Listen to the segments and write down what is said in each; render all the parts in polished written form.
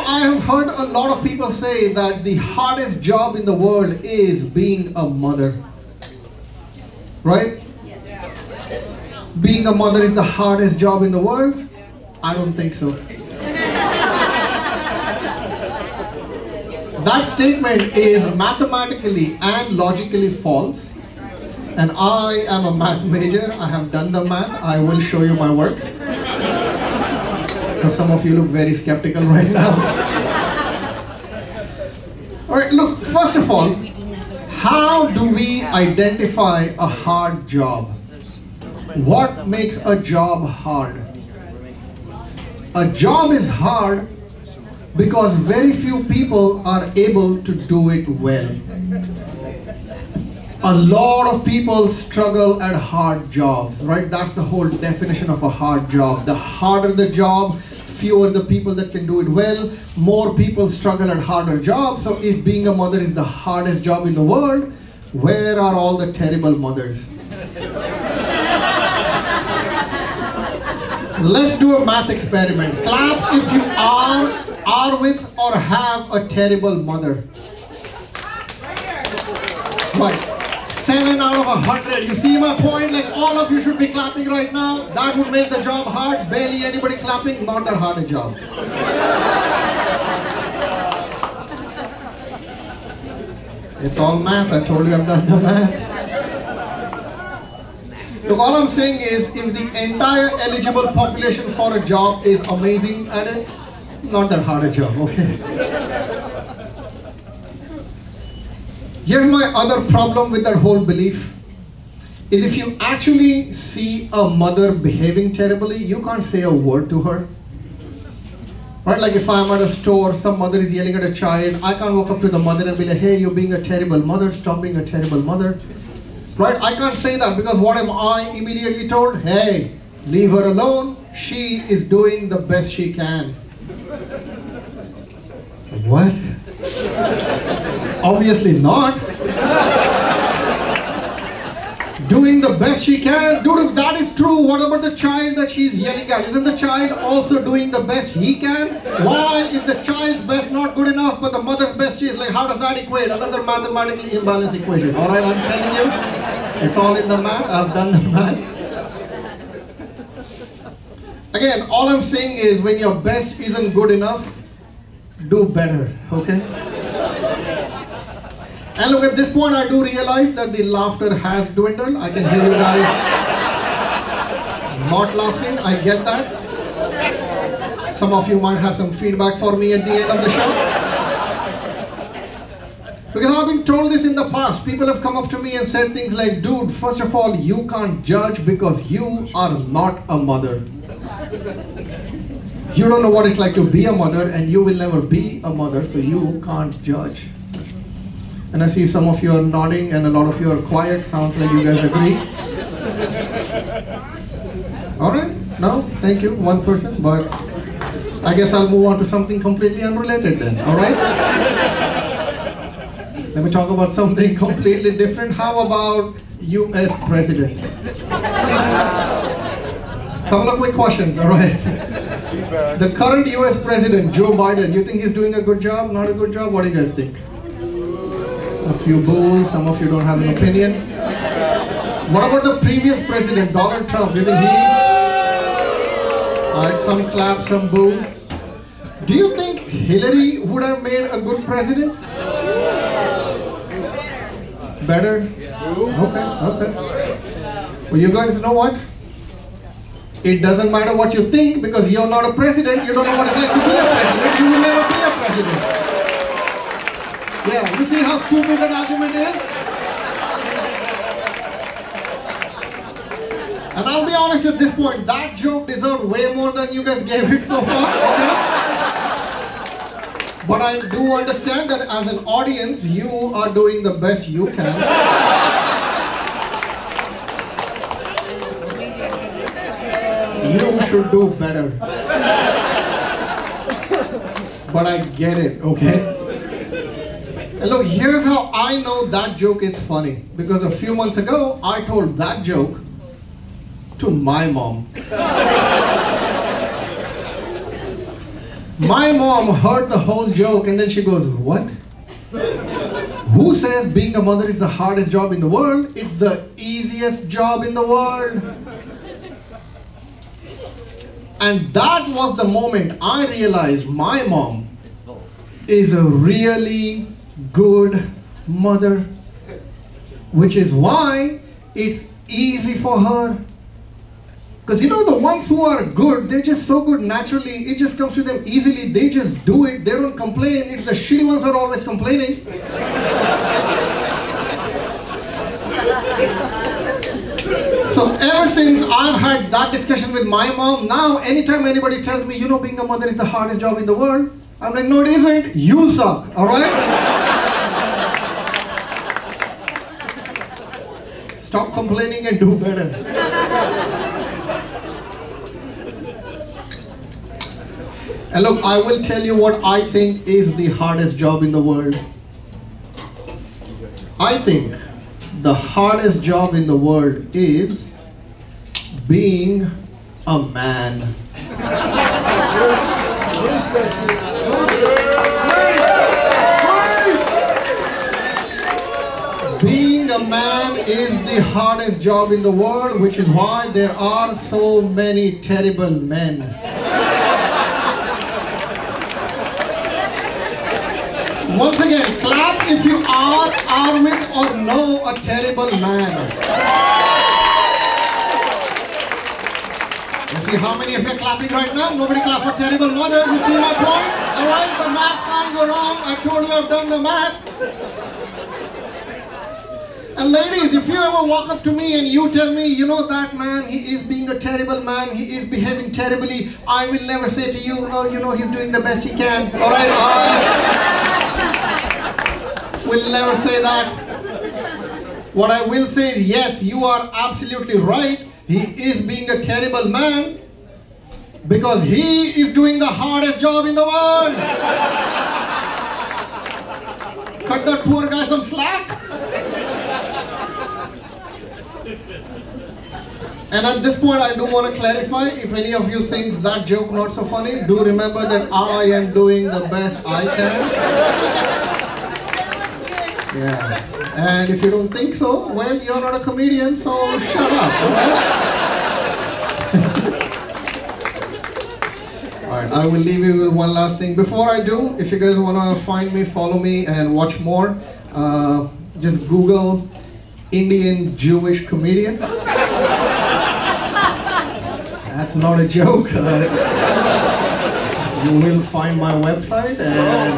I have heard a lot of people say that the hardest job in the world is being a mother. Right? Being a mother is the hardest job in the world? I don't think so. That statement is mathematically and logically false. And I am a math major. I have done the math. I will show you my work. Because some of you look very skeptical right now. Alright, look, first of all, how do we identify a hard job? What makes a job hard? A job is hard because very few people are able to do it well. A lot of people struggle at hard jobs, right? That's the whole definition of a hard job. The harder the job, fewer the people that can do it well. More people struggle at harder jobs. So if being a mother is the hardest job in the world, where are all the terrible mothers? Let's do a math experiment. Clap if you are with or have a terrible mother. Right. 7 out of 100. You see my point? Like, all of you should be clapping right now. That would make the job hard. Barely anybody clapping. Not that hard a job. It's all math. I told you I've done the math. Look, all I'm saying is, if the entire eligible population for a job is amazing at it, not that hard a job, okay? Here's my other problem with that whole belief, is if you actually see a mother behaving terribly, you can't say a word to her. Right? Like if I'm at a store, some mother is yelling at a child, I can't walk up to the mother and be like, hey, you're being a terrible mother, stop being a terrible mother. Right? I can't say that, because what am I immediately told? Hey, leave her alone. She is doing the best she can. What? Obviously not. Doing the best she can? Dude, if that is true, what about the child that she's yelling at? Isn't the child also doing the best he can? Why is the child's best not good enough, but the mother's best is? Like, how does that equate? Another mathematically imbalanced equation. Alright, I'm telling you, it's all in the math. I've done the math. Again, all I'm saying is, when your best isn't good enough, do better, okay? And look, at this point I do realize that the laughter has dwindled. I can hear you guys not laughing. I get that. Some of you might have some feedback for me at the end of the show. Because I've been told this in the past. People have come up to me and said things like, dude, first of all, you can't judge because you are not a mother. You don't know what it's like to be a mother, and you will never be a mother, so you can't judge. And I see some of you are nodding and a lot of you are quiet. Sounds like you guys agree. Alright, no, thank you, one person, but I guess I'll move on to something completely unrelated then, alright? Let me talk about something completely different. How about US presidents? Couple of quick questions, alright? The current US president, Joe Biden, you think he's doing a good job, not a good job? What do you guys think? A few boos, some of you don't have an opinion. What about the previous president, Donald Trump? Do you think he... Alright, some claps, some boos. Do you think Hillary would have made a good president? Better? Okay. Well, you guys know what? It doesn't matter what you think, because you're not a president. You don't know what it's like to be a president. You will never be a president. Yeah, you see how stupid that argument is? And I'll be honest at this point, that joke deserved way more than you guys gave it so far, okay? But I do understand that as an audience, you are doing the best you can. You should do better. But I get it, okay? And look, here's how I know that joke is funny. Because a few months ago, I told that joke to my mom. My mom heard the whole joke and then she goes, what? Who says being a mother is the hardest job in the world? It's the easiest job in the world. And that was the moment I realized my mom is a really good mother, which is why it's easy for her. Because you know, the ones who are good, they're just so good naturally, it just comes to them easily, they just do it, they don't complain. It's the shitty ones who are always complaining. So ever since I've had that discussion with my mom, now anytime anybody tells me, you know, being a mother is the hardest job in the world, I'm like, no it isn't, you suck, alright? Stop complaining and do better. And look, I will tell you what I think is the hardest job in the world. I think the hardest job in the world is being a man. Being a man is the hardest job in the world, which is why there are so many terrible men. Once again, clap if you are with or know a terrible man. You see how many of you are clapping right now? Nobody clap for terrible mother. You see my point? Alright, the math can't go wrong. I told you I've done the math. And ladies, if you ever walk up to me and you tell me, you know that man, he is being a terrible man, he is behaving terribly, I will never say to you, oh, you know, he's doing the best he can. Alright, I will never say that. What I will say is, yes, you are absolutely right. He is being a terrible man because he is doing the hardest job in the world. Cut that poor guy some slack. And at this point, I do want to clarify, if any of you thinks that joke not so funny, do remember that I am doing the best I can. Yeah. And if you don't think so, well, you're not a comedian, so shut up. Alright, I will leave you with one last thing. Before I do, if you guys want to find me, follow me, and watch more, just Google Indian Jewish comedian. That's not a joke. You will find my website and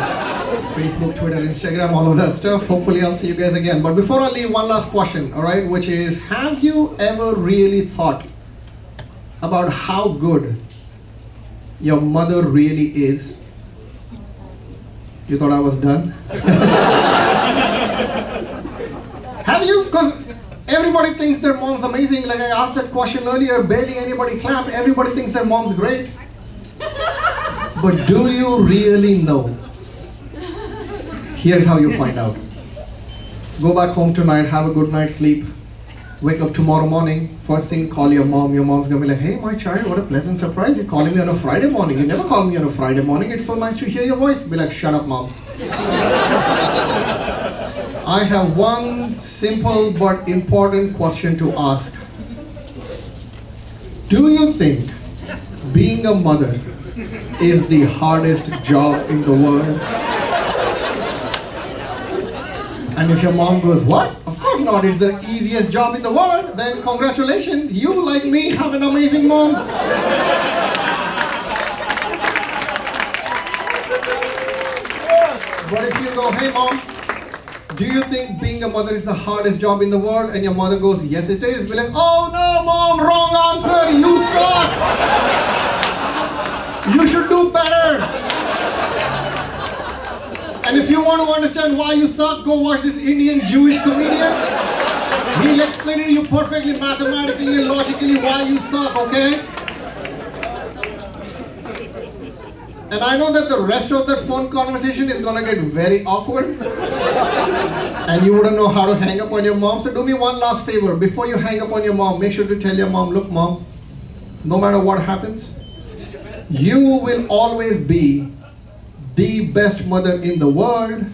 Facebook, Twitter, Instagram, all of that stuff. Hopefully I'll see you guys again. But before I leave, one last question, alright, which is, have you ever really thought about how good your mother really is? You thought I was done? Have you? Because everybody thinks their mom's amazing. Like I asked that question earlier, barely anybody clapped. Everybody thinks their mom's great. But do you really know? Here's how you find out. Go back home tonight, have a good night's sleep. Wake up tomorrow morning, first thing, call your mom. Your mom's gonna be like, hey, my child, what a pleasant surprise. You're calling me on a Friday morning. You never call me on a Friday morning. It's so nice to hear your voice. Be like, shut up, mom. I have one simple but important question to ask. Do you think being a mother is the hardest job in the world? And if your mom goes, what? Of course not, it's the easiest job in the world. Then congratulations, you, like me, have an amazing mom. But if you go, hey mom, do you think being a mother is the hardest job in the world? And your mother goes, yes it is. Be like, oh no mom, wrong answer, you suck. You should do better. And if you want to understand why you suck, go watch this Indian Jewish comedian. He'll explain it to you perfectly, mathematically and logically why you suck, okay? And I know that the rest of that phone conversation is gonna get very awkward. And you wouldn't know how to hang up on your mom. So do me one last favor. Before you hang up on your mom, make sure to tell your mom, look mom, no matter what happens, You will always be the best mother in the world.